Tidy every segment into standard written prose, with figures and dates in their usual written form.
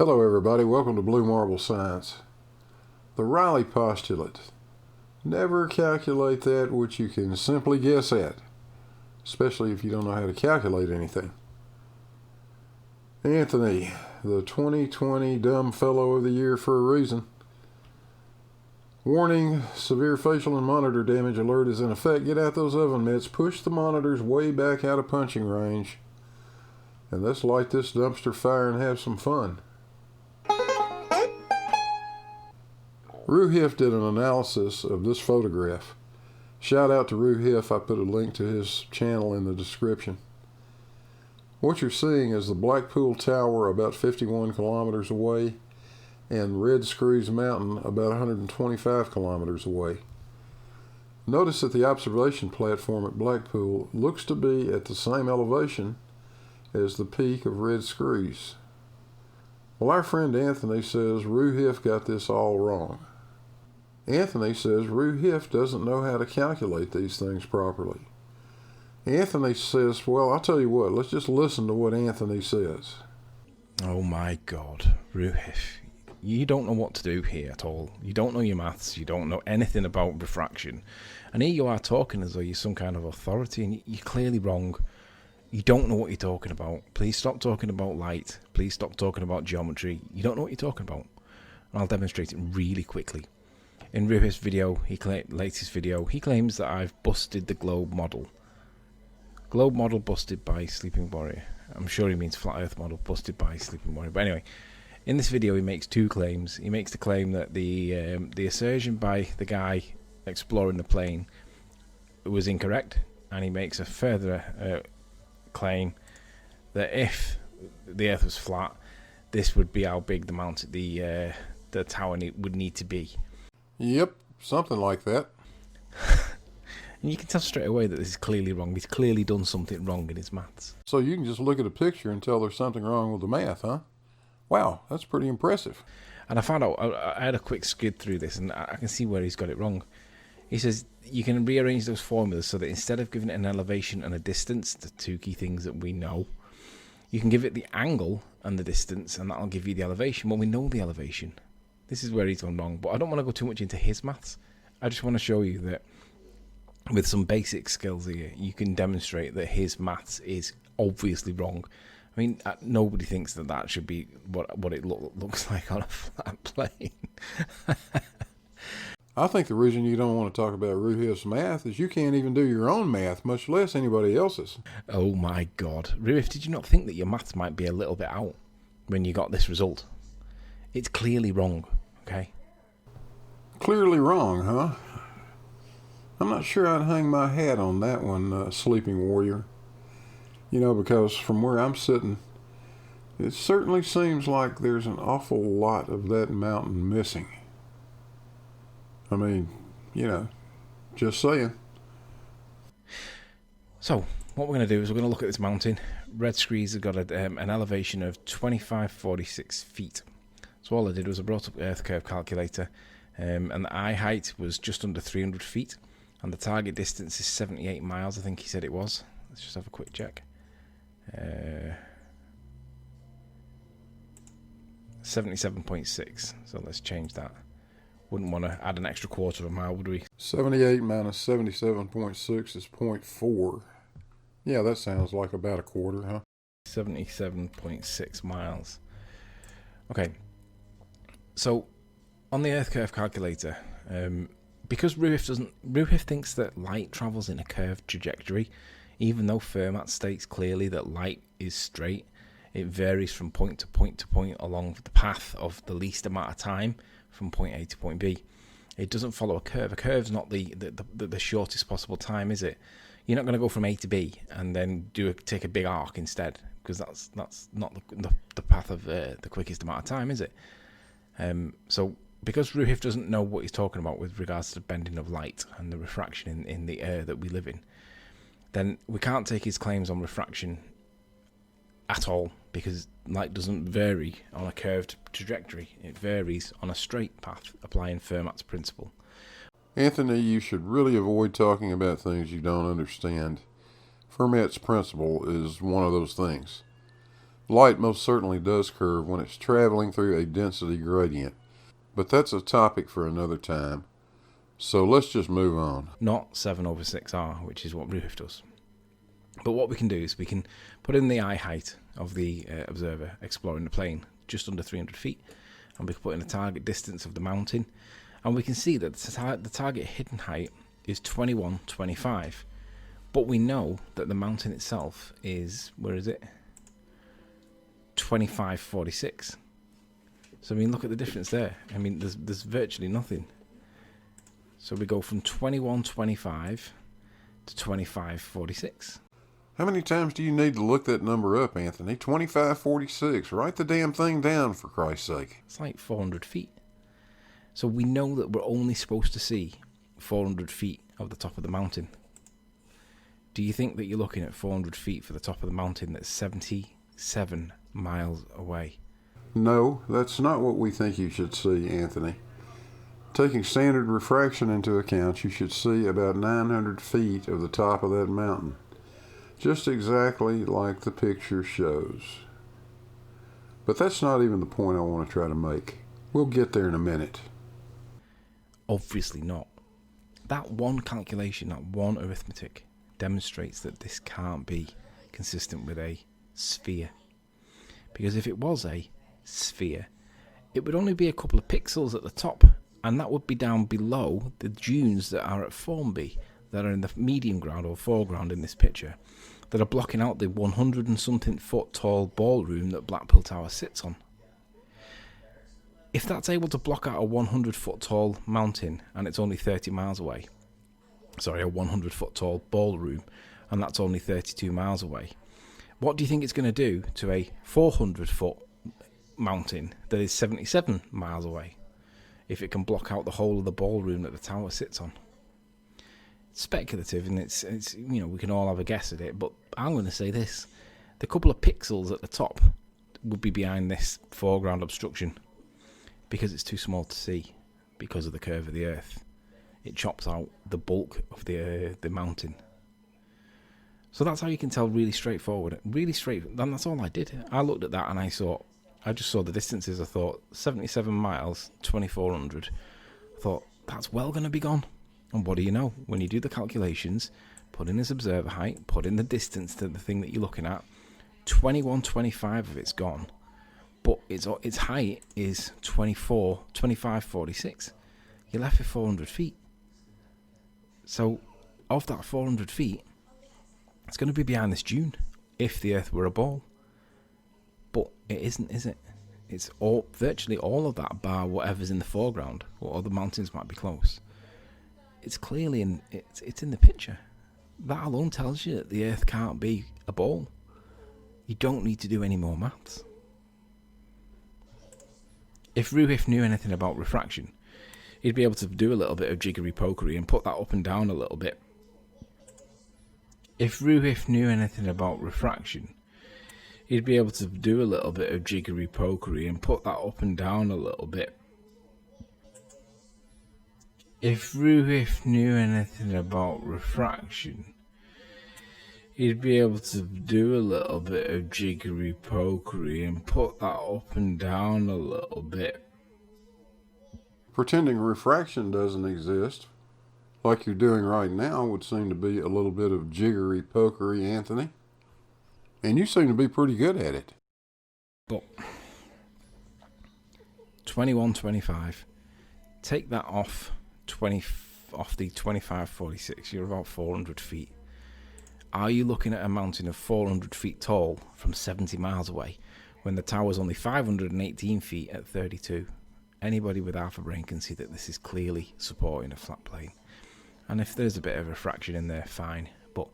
Hello everybody, welcome to Blue Marble Science. The Riley Postulate. Never calculate that which you can simply guess at, especially if you don't know how to calculate anything. Anthony, the 2020 Dumb Fellow of the Year for a reason. Warning, severe facial and monitor damage alert is in effect. Get out those oven mitts, push the monitors way back out of punching range, and let's light this dumpster fire and have some fun. Roohif did an analysis of this photograph. Shout out to Roohif, I put a link to his channel in the description. What you're seeing is the Blackpool Tower about 51 kilometers away and Red Screws Mountain about 125 kilometers away. Notice that the observation platform at Blackpool looks to be at the same elevation as the peak of Red Screws. Well, our friend Anthony says Roohif got this all wrong. Anthony says Roohif doesn't know how to calculate these things properly. Anthony says, well, I'll tell you what, let's just listen to what Anthony says. Oh my God, Roohif, you don't know what to do here at all. You don't know your maths, you don't know anything about refraction. And here you are talking as though you're some kind of authority, and you're clearly wrong. You don't know what you're talking about. Please stop talking about light. Please stop talking about geometry. You don't know what you're talking about. And I'll demonstrate it really quickly. In Roohif's video, latest video, he claims that I've busted the globe model. Globe model busted by Sleeping Warrior. I'm sure he means flat earth model busted by Sleeping Warrior. But anyway, in this video he makes two claims. He makes the claim that the assertion by the guy exploring the plane was incorrect, and he makes a further claim that if the earth was flat, this would be how big the tower would need to be. Yep, something like that. And you can tell straight away that this is clearly wrong. He's clearly done something wrong in his maths. So you can just look at a picture and tell there's something wrong with the math, huh? Wow, that's pretty impressive. And I found out, I had a quick skid through this, and I can see where he's got it wrong. He says you can rearrange those formulas so that instead of giving it an elevation and a distance, the two key things that we know, you can give it the angle and the distance, and that'll give you the elevation. Well, we know the elevation. This is where he's gone wrong, but I don't want to go too much into his maths. I just want to show you that with some basic skills here, you can demonstrate that his maths is obviously wrong. I mean, nobody thinks that that should be what it looks like on a flat plane. I think the reason you don't want to talk about Roohif's math is you can't even do your own math, much less anybody else's. Oh my God. Roohif, did you not think that your maths might be a little bit out when you got this result? It's clearly wrong, okay? Clearly wrong, huh? I'm not sure I'd hang my hat on that one, Sleeping Warrior. You know, because from where I'm sitting, it certainly seems like there's an awful lot of that mountain missing. I mean, you know, just saying. So, what we're going to do is we're going to look at this mountain. Red Screes have got an elevation of 2546 feet. So all I did was I brought up the Earth Curve calculator, and the eye height was just under 300 feet. And the target distance is 78 miles, I think he said it was. Let's just have a quick check. 77.6. So let's change that. Wouldn't want to add an extra quarter of a mile, would we? 78 minus 77.6 is 0.4. Yeah, that sounds like about a quarter, huh? 77.6 miles. Okay. So, on the Earth Curve calculator, because Roohif thinks that light travels in a curved trajectory, even though Fermat states clearly that light is straight, it varies from point to point to point along the path of the least amount of time from point A to point B. It doesn't follow a curve. A curve's not the shortest possible time, is it? You're not going to go from A to B and then take a big arc instead, because that's not the path of the quickest amount of time, is it? So because Roohif doesn't know what he's talking about with regards to bending of light and the refraction in the air that we live in, then we can't take his claims on refraction at all, because light doesn't vary on a curved trajectory. It varies on a straight path, applying Fermat's principle. Anthony, you should really avoid talking about things you don't understand. Fermat's principle is one of those things. Light most certainly does curve when it's traveling through a density gradient, but that's a topic for another time. So let's just move on. Not 7/6R, which is what roohif does. But what we can do is we can put in the eye height of the observer exploring the plane, just under 300 feet, and we can put in the target distance of the mountain, and we can see that the target hidden height is 2125. But we know that the mountain itself is, where is it? 2546. So I mean, look at the difference there. I mean, there's virtually nothing. So we go from 2125 to 2546. How many times do you need to look that number up, Anthony? 2546. Write the damn thing down, for Christ's sake. It's like 400 feet. So we know that we're only supposed to see 400 feet of the top of the mountain. Do you think that you're looking at 400 feet for the top of the mountain that's 77 miles away? No, that's not what we think you should see, Anthony. Taking standard refraction into account, you should see about 900 feet of the top of that mountain. Just exactly like the picture shows. But that's not even the point I want to try to make. We'll get there in a minute. Obviously not. That one calculation, that one arithmetic, demonstrates that this can't be consistent with a sphere. Because if it was a sphere, it would only be a couple of pixels at the top, and that would be down below the dunes that are at Formby, that are in the medium ground or foreground in this picture, that are blocking out the 100 and something foot tall ballroom that Blackpool Tower sits on. If that's able to block out a 100 foot tall mountain and it's only 30 miles away, sorry, a 100 foot tall ballroom and that's only 32 miles away, what do you think it's going to do to a 400 foot mountain that is 77 miles away if it can block out the whole of the ballroom that the tower sits on? It's speculative, and it's you know, we can all have a guess at it, but I'm going to say this: the couple of pixels at the top would be behind this foreground obstruction because it's too small to see because of the curve of the earth. It chops out the bulk of the mountain. So that's how you can tell really straightforward. Really straight, and that's all I did. I looked at that and I just saw the distances. I thought 77 miles, 2400. I thought that's well going to be gone. And what do you know? When you do the calculations, put in this observer height, put in the distance to the thing that you're looking at, 2125 of it's gone, but its height is 2546. You're left with 400 feet. So of that 400 feet, it's going to be behind this dune if the Earth were a ball. But it isn't, is it? It's virtually all of that bar whatever's in the foreground, or other mountains might be close. It's clearly it's in the picture. That alone tells you that the Earth can't be a ball. You don't need to do any more maths. If roohif knew anything about refraction, he'd be able to do a little bit of jiggery-pokery and put that up and down a little bit. If roohif knew anything about refraction, he'd be able to do a little bit of jiggery-pokery and put that up and down a little bit. If roohif knew anything about refraction, he'd be able to do a little bit of jiggery-pokery and put that up and down a little bit. Pretending refraction doesn't exist, like you're doing right now, would seem to be a little bit of jiggery-pokery, Anthony. And you seem to be pretty good at it. But 2125, take that off the 2546, you're about 400 feet. Are you looking at a mountain of 400 feet tall from 70 miles away when the tower's only 518 feet at 32? Anybody with half a brain can see that this is clearly supporting a flat plane. And if there's a bit of refraction in there, fine. But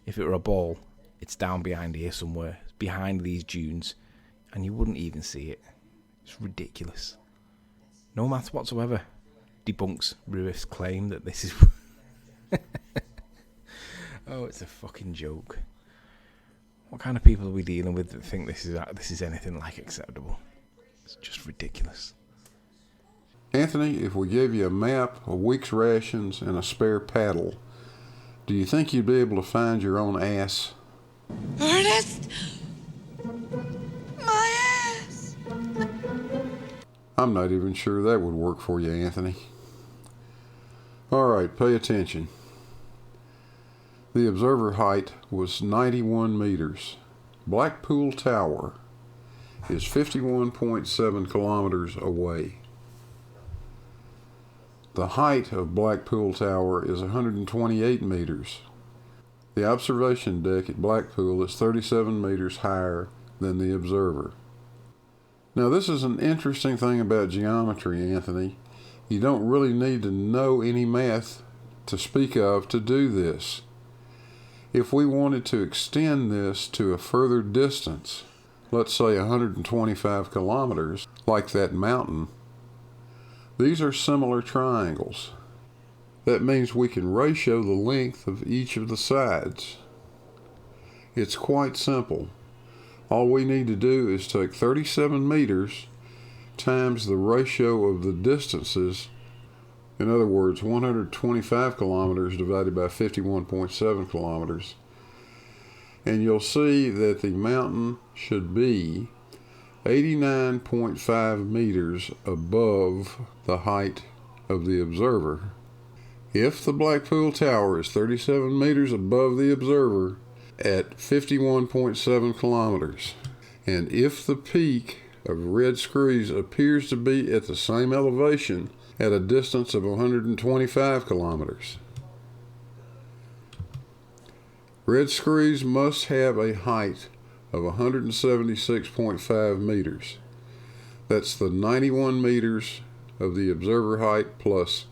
if it were a ball, it's down behind here somewhere, behind these dunes, and you wouldn't even see it. It's ridiculous. No math whatsoever debunks roohif's claim that this is... Oh, it's a fucking joke. What kind of people are we dealing with that think this is anything like acceptable? It's just ridiculous. Anthony, if we gave you a map, a week's rations, and a spare paddle, do you think you'd be able to find your own ass? Ernest! I'm not even sure that would work for you, Anthony. All right, pay attention. The observer height was 91 meters. Blackpool Tower is 51.7 kilometers away. The height of Blackpool Tower is 128 meters. The observation deck at Blackpool is 37 meters higher than the observer. Now, this is an interesting thing about geometry, Anthony. You don't really need to know any math to speak of to do this. If we wanted to extend this to a further distance, let's say 125 kilometers, like that mountain, these are similar triangles. That means we can ratio the length of each of the sides. It's quite simple. All we need to do is take 37 meters times the ratio of the distances. In other words, 125 kilometers divided by 51.7 kilometers. And you'll see that the mountain should be 89.5 meters above the height of the observer. If the Blackpool Tower is 37 meters above the observer at 51.7 kilometers, and if the peak of Red Screes appears to be at the same elevation at a distance of 125 kilometers, Red Screes must have a height of 176.5 meters. That's the 91 meters of the observer height plus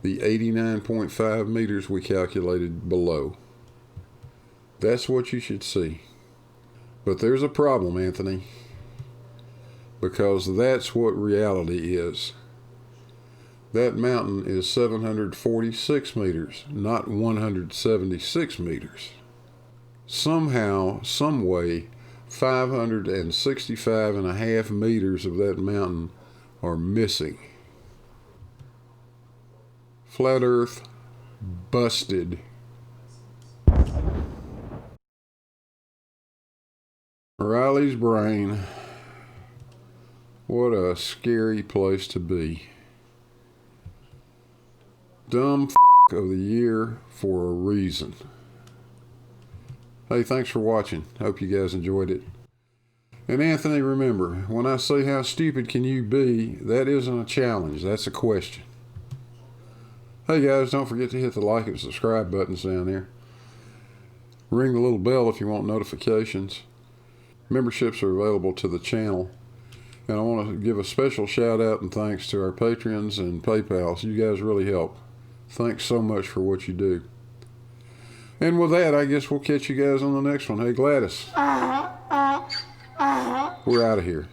the 89.5 meters we calculated below. That's what you should see. But there's a problem, Anthony, because that's what reality is. That mountain is 746 meters, not 176 meters. Somehow, some way, 565.5 meters of that mountain are missing. Flat Earth busted. Riley's brain. What a scary place to be. Dumb of the year for a reason. Hey, thanks for watching. Hope you guys enjoyed it. And Anthony, remember, when I say how stupid can you be, that isn't a challenge, that's a question. Hey guys, don't forget to hit the like and subscribe buttons down there. Ring the little bell if you want notifications. Memberships are available to the channel. And I want to give a special shout out and thanks to our Patreons and PayPals. You guys really help. Thanks so much for what you do. And with that, I guess we'll catch you guys on the next one. Hey Gladys. We're out of here.